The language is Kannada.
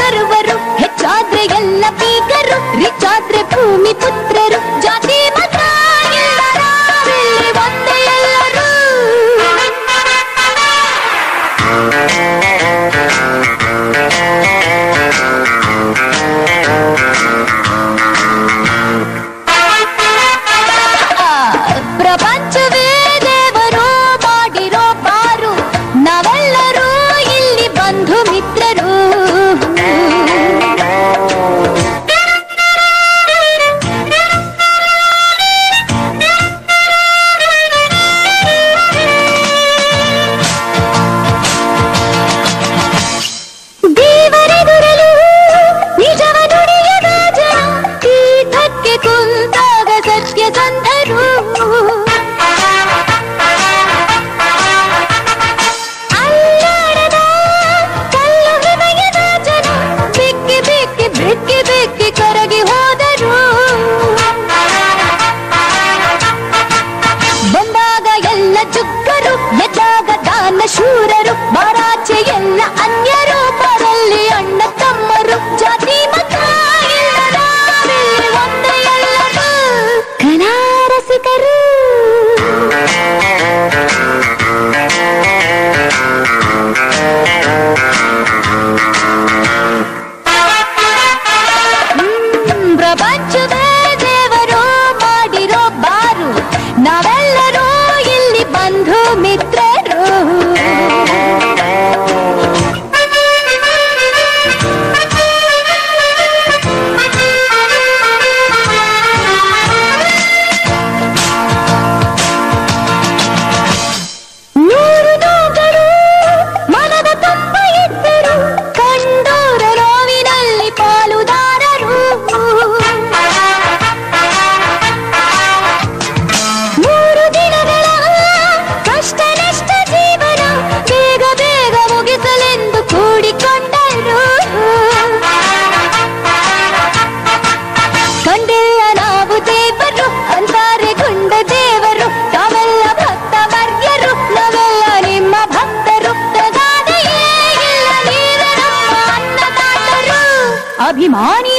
ಸರ್ವರು, ಹೆಚ್ಚಾದ್ರೆ ಎಲ್ಲ ಬೀಗರು, ರಿಚಾದ್ರೆ ಭೂಮಿ ಪುತ್ರರು, ಜಾತಿ ಮತ ಎಲ್ಲರಲ್ಲಿ ಒಂದೇ ಎಲ್ಲರೂ. ಪ್ರಪಂಚವೇ ದೇವರು ಮಾಡಿರೋ ಬಾರು, ನಾವೆಲ್ಲರೂ ಇಲ್ಲಿ ಬಂಧು ಮಿತ್ರರು. ದೇವರೆದುರಲು ನಿಜವ ನುಡಿಯದ ಜನ, ಪೀಠಕ್ಕೆ ಕುಂತಾಗ ಸತ್ಯಸಂಧರು. ಅಲ್ಲಾಡದ ಕಲ್ಲು ಹೃದಯದ ಜನ, ಬೆಕ್ಕಿ ಬೆಕ್ಕಿ ಬೆಕ್ಕಿ ಬೆಕ್ಕಿ ಕರಗಿ ಹೋದರು. ಬಂದಾಗ ಎಲ್ಲ ಜುಗ್ಗರು, ಎದ್ದಾಗ ದಾನ ಶೂರರು, ಬಾರಾಚೆ ಎಲ್ಲ ಅನ್ಯರು, ಬರಲ್ಲಿ ಅಣ್ಣ ತಮ್ಮರು, ಜಾತಿ ಮತ ಇಲ್ಲದಾರಲ್ಲಿ ಒಂದೇ ಎಲ್ಲರೂ. ಕನಾರಸಿಕರು ಪ್ರಪಂಚವೇ ದೇವರು ಮಾಡಿರೋ ಬಾರು, ನಾವೆಲ್ಲರೂ ಇಲ್ಲಿ ಬಂಧು ಮಿತ್ರರು. ನೂರು ನೋಕರು ಮನದ ತುಂಬ ಇದ್ದರು, ಕಂಡೋರ ನೋವಿನಲ್ಲಿ ಪಾಲುದಾರರು. ಮೂರು ದಿನಗಳ ಕಷ್ಟ ನಷ್ಟ ಜೀವನ, ಬೇಗ ಬೇಗ ಮುಗಿಸಲೆಂದು ಕೂಡಿಕೊಂಡರು. ಕಂಡೆಲ್ಲ ನಾವು ದೇವರು ಅಂತಾರೆ ಗುಂಡ ದೇವರು, ತಾವೆಲ್ಲ ಭಕ್ತ ವರ್ಗರು, ನಾವೆಲ್ಲ ನಿಮ್ಮ ಭಕ್ತರು. ತಗಾದೆಯೇ ಇಲ್ಲ ನೀವೇ ನಮ್ಮ ಅನ್ನದಾತರು, ಅಭಿಮಾನಿ